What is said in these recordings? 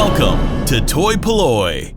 Welcome to toy-polloi.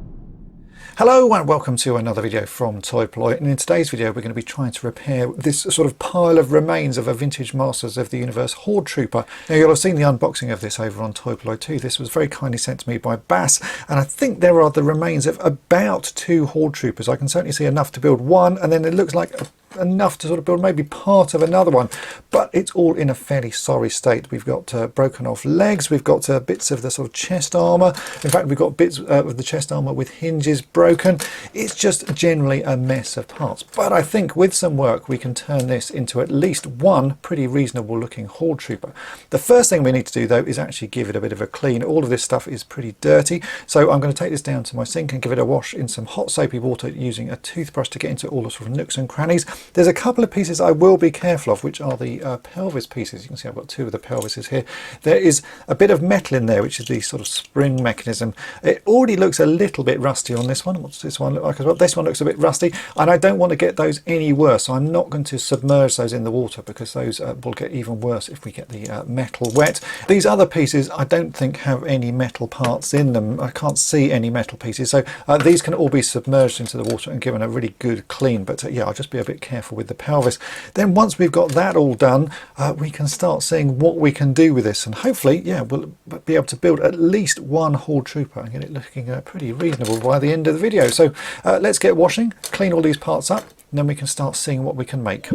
Hello and welcome to another video from toy-polloi, and in today's video we're going to be trying to repair this sort of pile of remains of a vintage Masters of the Universe Horde Trooper. Now you'll have seen the unboxing of this over on toy-polloi too. This was very kindly sent to me by Bass, and I think there are the remains of about 2 Horde Troopers. I can certainly see enough to build one, and then it looks like enough to sort of build maybe part of another one, but it's all in a fairly sorry state. We've got broken off legs, we've got bits of the sort of chest armor. In fact, we've got bits of the chest armor with hinges broken. It's just generally a mess of parts, but I think with some work we can turn this into at least one pretty reasonable looking Horde Trooper. The first thing we need to do though is actually give it a bit of a clean. All of this stuff is pretty dirty, so I'm going to take this down to my sink and give it a wash in some hot soapy water using a toothbrush to get into all the sort of nooks and crannies. There's a couple of pieces I will be careful of, which are the pelvis pieces. You can see I've got 2 of the pelvises here. There is a bit of metal in there, which is the sort of spring mechanism. It already looks a little bit rusty on this one. What's this one look like as well? This one looks a bit rusty, and I don't want to get those any worse, so I'm not going to submerge those in the water because those will get even worse if we get the metal wet. These other pieces I don't think have any metal parts in them. I can't see any metal pieces, so these can all be submerged into the water and given a really good clean, but yeah, I'll just be a bit careful with the pelvis. Then once we've got that all done, we can start seeing what we can do with this, and hopefully, yeah, we'll be able to build at least one Horde Trooper and get it looking pretty reasonable by the end of the video. So let's get washing, clean all these parts up, and then we can start seeing what we can make.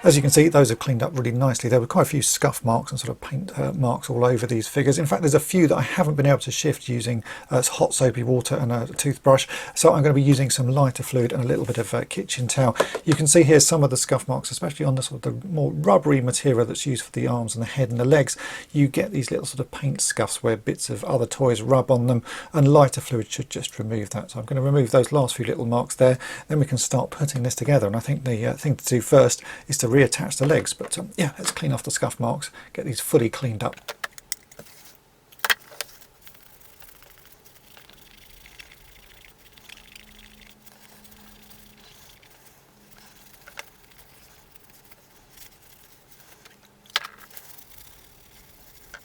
As you can see, those have cleaned up really nicely. There were quite a few scuff marks and sort of paint marks all over these figures. In fact, there's a few that I haven't been able to shift using hot soapy water and a toothbrush. So I'm going to be using some lighter fluid and a little bit of kitchen towel. You can see here some of the scuff marks, especially on the sort of the more rubbery material that's used for the arms and the head and the legs. You get these little sort of paint scuffs where bits of other toys rub on them, and lighter fluid should just remove that. So I'm going to remove those last few little marks there. Then we can start putting this together. And I think the thing to do first is to reattach the legs, but yeah, let's clean off the scuff marks, get these fully cleaned up.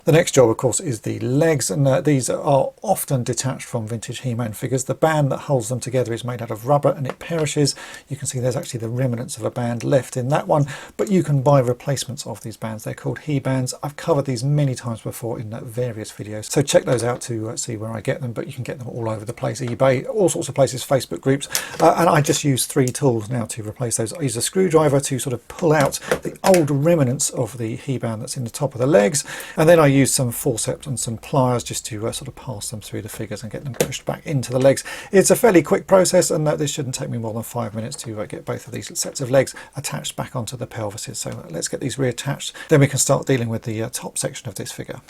The next job, of course, is the legs, and these are often detached from vintage He-Man figures. The band that holds them together is made out of rubber and it perishes. You can see there's actually the remnants of a band left in that one, but you can buy replacements of these bands. They're called He-Bands. I've covered these many times before in various videos, so check those out to see where I get them, but you can get them all over the place, eBay, all sorts of places, Facebook groups, and I just use 3 tools now to replace those. I use a screwdriver to sort of pull out the old remnants of the He-Band that's in the top of the legs, and then I use some forceps and some pliers just to sort of pass them through the figures and get them pushed back into the legs. It's a fairly quick process, and this shouldn't take me more than 5 minutes to get both of these sets of legs attached back onto the pelvises. So let's get these reattached, then we can start dealing with the top section of this figure.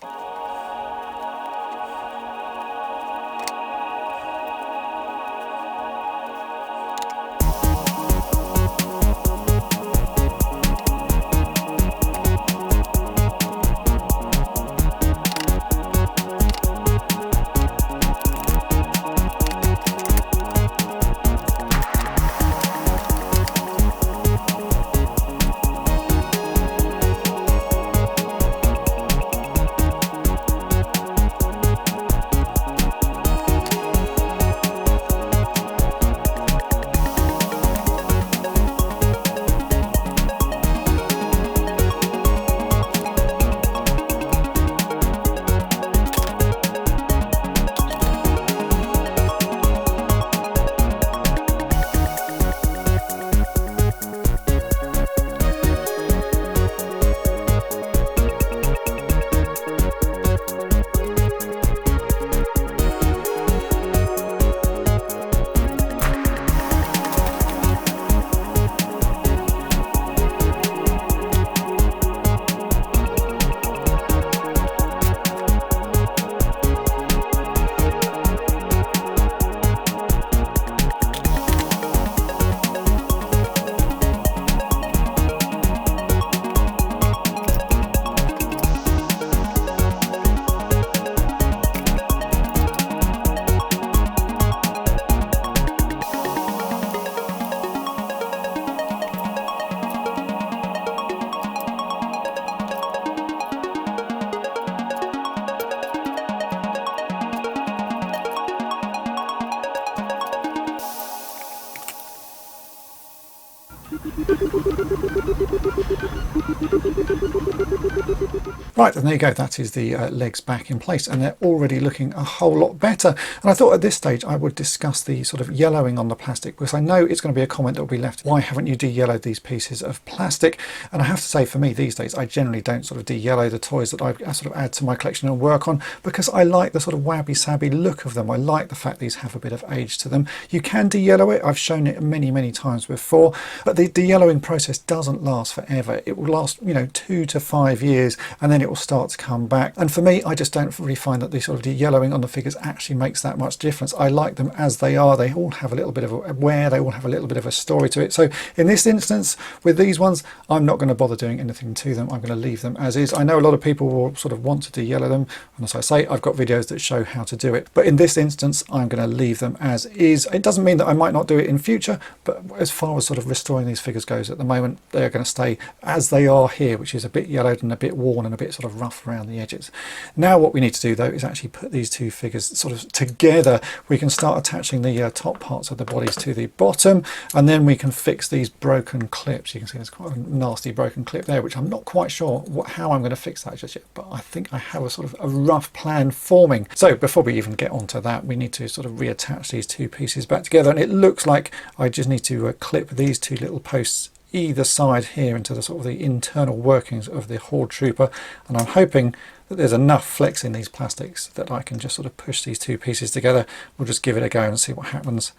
Right, and there you go, that is the legs back in place, and they're already looking a whole lot better. And I thought at this stage I would discuss the sort of yellowing on the plastic, because I know it's going to be a comment that will be left, why haven't you de-yellowed these pieces of plastic? And I have to say, for me these days, I generally don't sort of de-yellow the toys that I sort of add to my collection and work on, because I like the sort of wabby-sabby look of them. I like the fact these have a bit of age to them. You can de-yellow it, I've shown it many times before, but the de-yellowing process doesn't last forever. It will last, you know, 2 to 5 years, and then it will start to come back. And for me, I just don't really find that the sort of de-yellowing on the figures actually makes that much difference. I like them as they are. They all have a little bit of a wear, they all have a little bit of a story to it. So in this instance, with these ones, I'm not going to bother doing anything to them. I'm going to leave them as is. I know a lot of people will sort of want to de-yellow them, and as I say, I've got videos that show how to do it. But in this instance, I'm going to leave them as is. It doesn't mean that I might not do it in future, but as far as sort of restoring these figures goes at the moment, they're going to stay as they are here, which is a bit yellowed and a bit worn and a bit sort of rough around the edges. Now what we need to do though is actually put these two figures sort of together. We can start attaching the top parts of the bodies to the bottom, and then we can fix these broken clips. You can see there's quite a nasty broken clip there, which I'm not quite sure how I'm going to fix that just yet, but I think I have a sort of a rough plan forming. So before we even get onto that, we need to sort of reattach these two pieces back together, and it looks like I just need to clip these two little posts either side here into the sort of the internal workings of the Horde Trooper, and I'm hoping that there's enough flex in these plastics that I can just sort of push these two pieces together. We'll just give it a go and see what happens.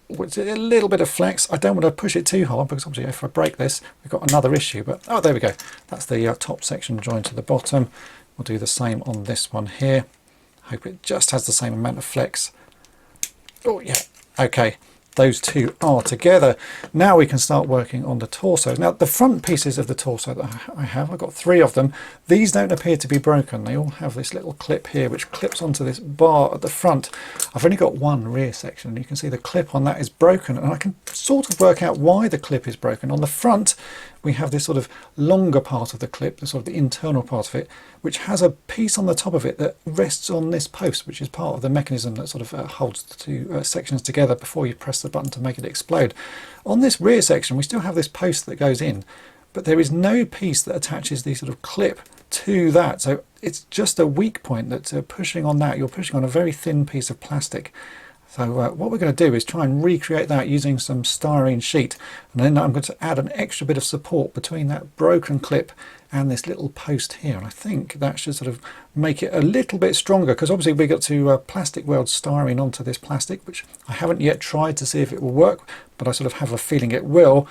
With a little bit of flex, I don't want to push it too hard, because obviously if I break this, we've got another issue. But oh, there we go. That's the top section joined to the bottom. We'll do the same on this one here. Hope it just has the same amount of flex. Oh yeah, okay. Those two are together. Now we can start working on the torso. Now the front pieces of the torso that I've got 3 of them. These don't appear to be broken. They all have this little clip here which clips onto this bar at the front. I've only got one rear section, and you can see the clip on that is broken, and I can sort of work out why the clip is broken. On the front we have this sort of longer part of the clip, the sort of the internal part of it, which has a piece on the top of it that rests on this post, which is part of the mechanism that sort of holds the two sections together before you press the button to make it explode. On this rear section we still have this post that goes in, but there is no piece that attaches the sort of clip to that, so it's just a weak point that pushing on that, you're pushing on a very thin piece of plastic. So what we're going to do is try and recreate that using some styrene sheet, and then I'm going to add an extra bit of support between that broken clip and this little post here, and I think that should sort of make it a little bit stronger, because obviously we got to plastic weld styrene onto this plastic, which I haven't yet tried to see if it will work, but I sort of have a feeling it will.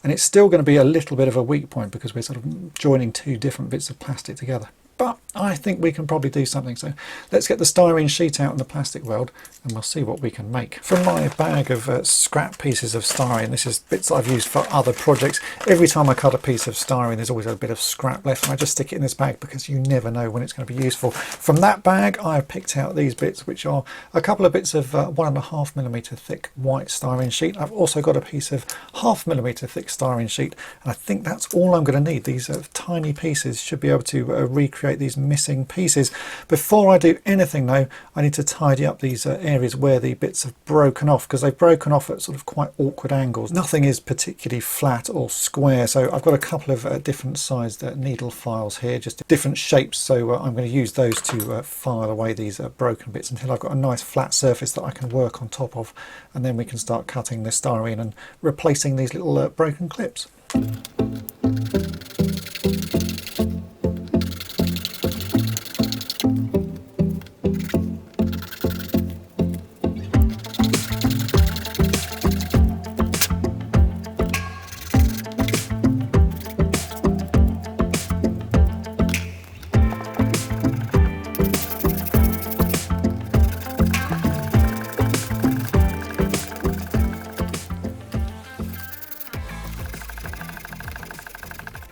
And it's still going to be a little bit of a weak point because we're sort of joining two different bits of plastic together. But I think we can probably do something. So let's get the styrene sheet out and the plastic weld, and we'll see what we can make. From my bag of scrap pieces of styrene, this is bits I've used for other projects. Every time I cut a piece of styrene, there's always a bit of scrap left, and I just stick it in this bag because you never know when it's going to be useful. From that bag, I picked out these bits, which are a couple of bits of 1.5mm thick white styrene sheet. I've also got a piece of 0.5mm thick styrene sheet, and I think that's all I'm going to need. These tiny pieces should be able to recreate these missing pieces. Before I do anything though, I need to tidy up these areas where the bits have broken off, because they've broken off at sort of quite awkward angles. Nothing is particularly flat or square, so I've got a couple of different sized needle files here, just different shapes, so I'm going to use those to file away these broken bits until I've got a nice flat surface that I can work on top of, and then we can start cutting the styrene and replacing these little broken clips.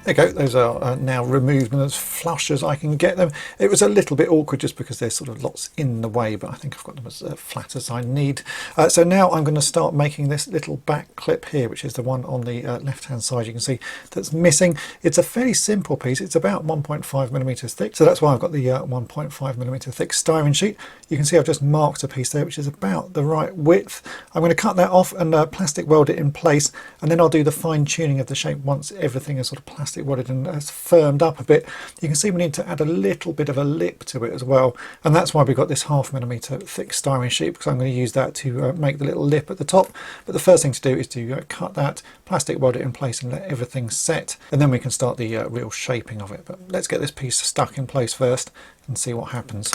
There you go, those are now removed, and as flush as I can get them. It was a little bit awkward just because there's sort of lots in the way, but I think I've got them as flat as I need. So now I'm going to start making this little back clip here, which is the one on the left hand side. You can see that's missing. It's a fairly simple piece. It's about 1.5 millimeters thick, so that's why I've got the 1.5 millimeter thick styrene sheet. You can see I've just marked a piece there which is about the right width. I'm going to cut that off and plastic weld it in place, and then I'll do the fine tuning of the shape once everything is sort of plastic welded and has firmed up a bit. You can see we need to add a little bit of a lip to it as well, and that's why we've got this 0.5 millimeter thick styrene sheet, because I'm going to use that to make the little lip at the top. But the first thing to do is to cut that, plastic weld it in place and let everything set, and then we can start the real shaping of it. But let's get this piece stuck in place first and see what happens.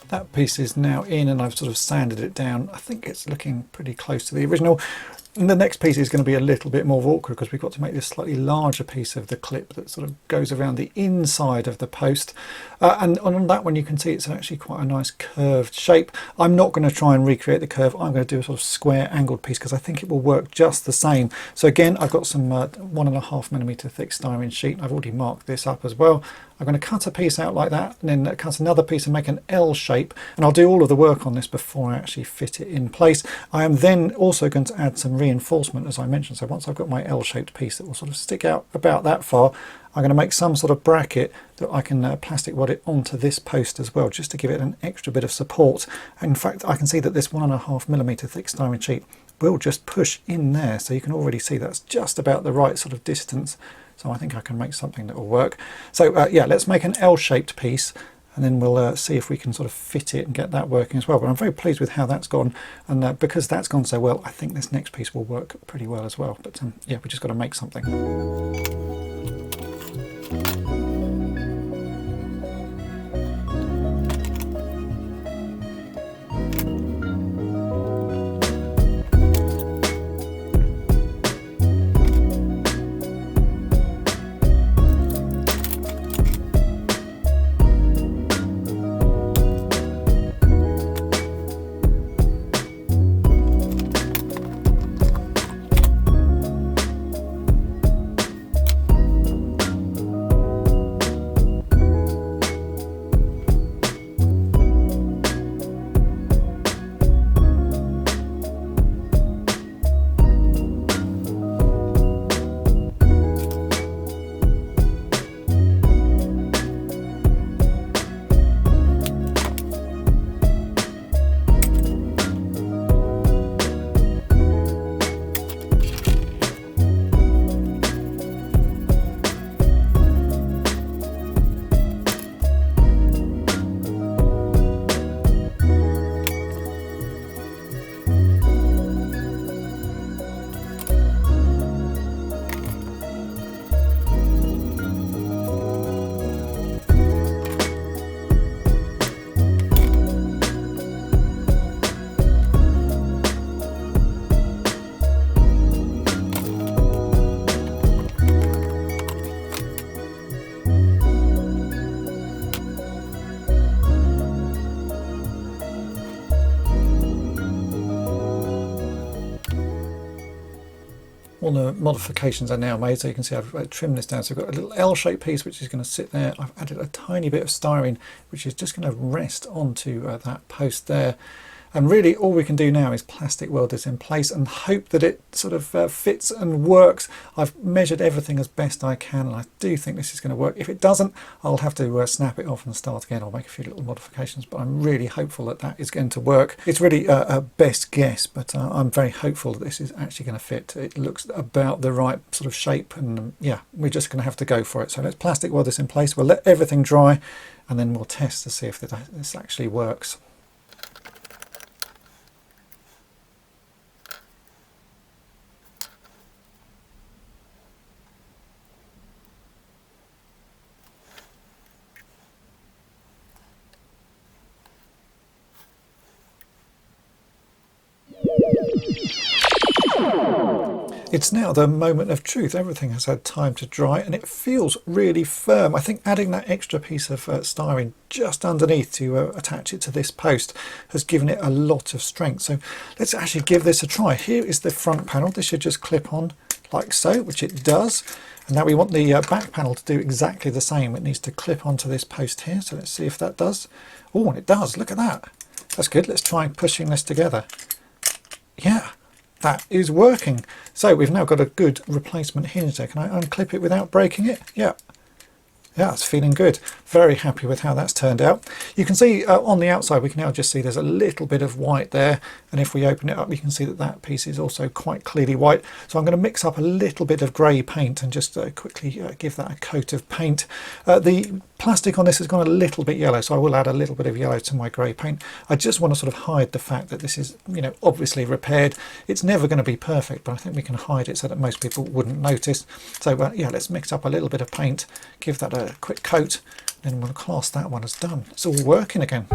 That piece is now in, and I've sort of sanded it down. I think it's looking pretty close to the original. And the next piece is going to be a little bit more awkward because we've got to make this slightly larger piece of the clip that sort of goes around the inside of the post. And on that one you can see it's actually quite a nice curved shape. I'm not going to try and recreate the curve. I'm going to do a sort of square angled piece because I think it will work just the same. So again, I've got some 1.5 millimeter thick styrene sheet. I've already marked this up as well. I'm going to cut a piece out like that, and then cut another piece and make an L shape, and I'll do all of the work on this before I actually fit it in place. I am then also going to add some reinforcement, as I mentioned. So once I've got my L-shaped piece that will sort of stick out about that far, I'm going to make some sort of bracket that I can plastic weld it onto this post as well, just to give it an extra bit of support. And in fact, I can see that this 1.5 millimeter thick styrene sheet will just push in there, so you can already see that's just about the right sort of distance. So I think I can make something that will work. So yeah, let's make an L-shaped piece, and then we'll see if we can sort of fit it and get that working as well. But I'm very pleased with how that's gone, and because that's gone so well, I think this next piece will work pretty well as well. But yeah, we just got to make something. all the modifications are now made. So you can see I've trimmed this down. So I've got a little L-shaped piece which is going to sit there. I've added a tiny bit of styrene which is just going to rest onto that post there. And really all we can do now is plastic weld this in place and hope that it sort of fits and works. I've measured everything as best I can, and I do think this is going to work. If it doesn't, I'll have to snap it off and start again. I'll make a few little modifications, but I'm really hopeful that that is going to work. It's really a best guess, but I'm very hopeful that this is actually going to fit. It looks about the right sort of shape, and yeah, we're just going to have to go for it. So let's plastic weld this in place. We'll let everything dry, and then we'll test to see if this actually works. It's now the moment of truth. Everything has had time to dry and it feels really firm. I think adding that extra piece of styrene just underneath to attach it to this post has given it a lot of strength. So let's actually give this a try. Here is the front panel. This should just clip on like so, which it does. And now we want the back panel to do exactly the same. It needs to clip onto this post here. So let's see if that does. Oh, and it does. Look at that. That's good. Let's try pushing this together. Yeah. That is working. So we've now got a good replacement hinge there. Can I unclip it without breaking it? Yeah. Yeah, it's feeling good. Very happy with how that's turned out. You can see on the outside, we can now just see there's a little bit of white there. And if we open it up, you can see that that piece is also quite clearly white. So I'm going to mix up a little bit of grey paint and just quickly give that a coat of paint. The plastic on this has gone a little bit yellow, so I will add a little bit of yellow to my grey paint. I just want to sort of hide the fact that this is, you know, obviously repaired. It's never going to be perfect, but I think we can hide it so that most people wouldn't notice. So yeah, let's mix up a little bit of paint, give that a quick coat, then we'll class that one as done. It's all working again.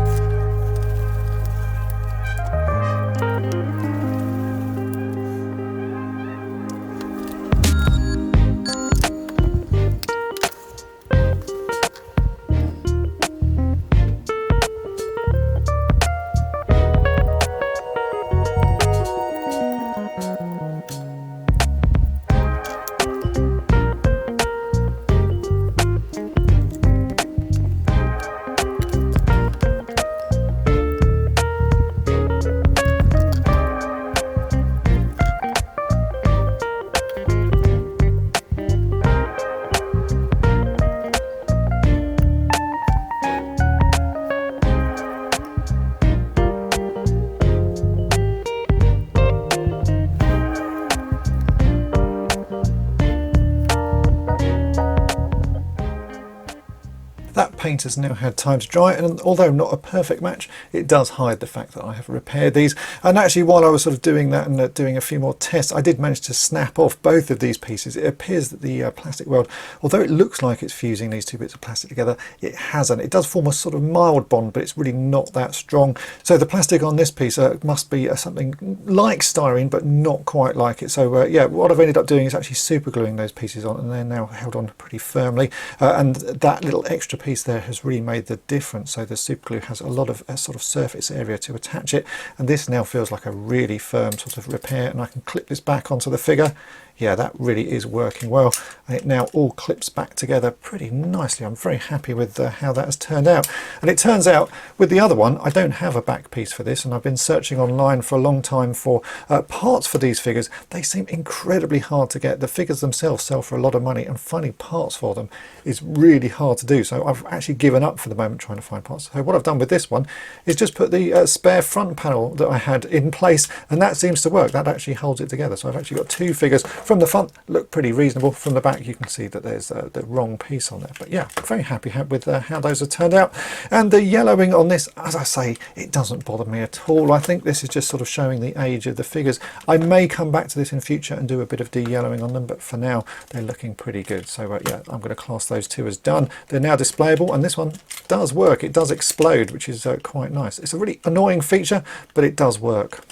That paint has now had time to dry, and although not a perfect match, it does hide the fact that I have repaired these. And actually, while I was sort of doing that and doing a few more tests, I did manage to snap off both of these pieces. It appears that the plastic weld, although it looks like it's fusing these two bits of plastic together, it hasn't. It does form a sort of mild bond, but it's really not that strong. So the plastic on this piece must be something like styrene, but not quite like it. So yeah, what I've ended up doing is actually super gluing those pieces on, and they're now held on pretty firmly. And that little extra piece there has really made the difference. So the super glue has a lot of sort of surface area to attach it, and this now feels like a really firm sort of repair. And I can clip this back onto the figure. Yeah, that really is working well, and it now all clips back together pretty nicely. I'm very happy with how that has turned out. And it turns out with the other one, I don't have a back piece for this, and I've been searching online for a long time for parts for these figures. They seem incredibly hard to get. The figures themselves sell for a lot of money, and finding parts for them is really hard to do. So I've actually given up for the moment trying to find parts. So what I've done with this one is just put the spare front panel that I had in place, and that seems to work. That actually holds it together. So I've actually got two figures. From the front, look pretty reasonable. From the back, you can see that there's the wrong piece on there. But yeah, very happy with how those have turned out. And the yellowing on this, as I say, it doesn't bother me at all. I think this is just sort of showing the age of the figures. I may come back to this in future and do a bit of de-yellowing on them, but for now, they're looking pretty good. So yeah, I'm going to class those two as done. They're now displayable, and this one does work. It does explode, which is quite nice. It's a really annoying feature, but it does work.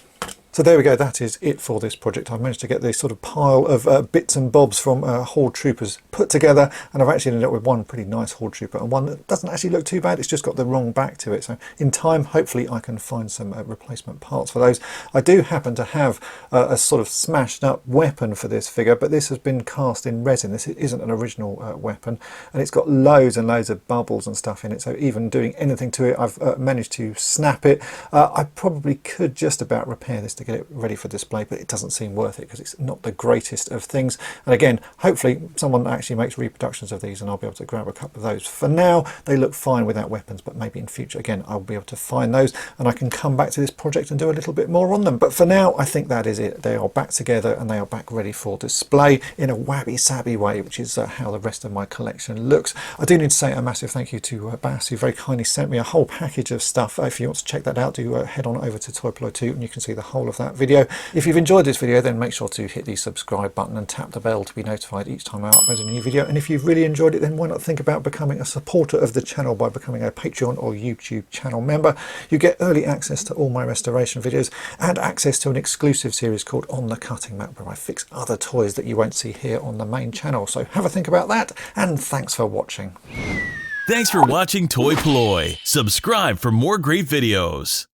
So there we go, that is it for this project. I've managed to get this sort of pile of bits and bobs from Horde Troopers put together, and I've actually ended up with one pretty nice Horde Trooper and one that doesn't actually look too bad. It's just got the wrong back to it. So in time, hopefully I can find some replacement parts for those. I do happen to have a sort of smashed up weapon for this figure, but this has been cast in resin. This isn't an original weapon, and it's got loads and loads of bubbles and stuff in it. So even doing anything to it, I've managed to snap it. I probably could just about repair this to get it ready for display, but it doesn't seem worth it because it's not the greatest of things. And again, hopefully someone actually makes reproductions of these and I'll be able to grab a couple of those. For now, they look fine without weapons, but maybe in future, again, I'll be able to find those and I can come back to this project and do a little bit more on them. But for now, I think that is it. They are back together and they are back ready for display in a wabby-sabby way, which is how the rest of my collection looks. I do need to say a massive thank you to Bass, who very kindly sent me a whole package of stuff. If you want to check that out, do head on over to toy-polloi 2 and you can see the whole of that video. If you've enjoyed this video, then make sure to hit the subscribe button and tap the bell to be notified each time I upload a new video. And if you've really enjoyed it, then why not think about becoming a supporter of the channel by becoming a Patreon or YouTube channel member. You get early access to all my restoration videos and access to an exclusive series called On the Cutting Mat, where I fix other toys that you won't see here on the main channel. So have a think about that, and thanks for watching. Thanks for watching Toy-Polloi. Subscribe for more great videos.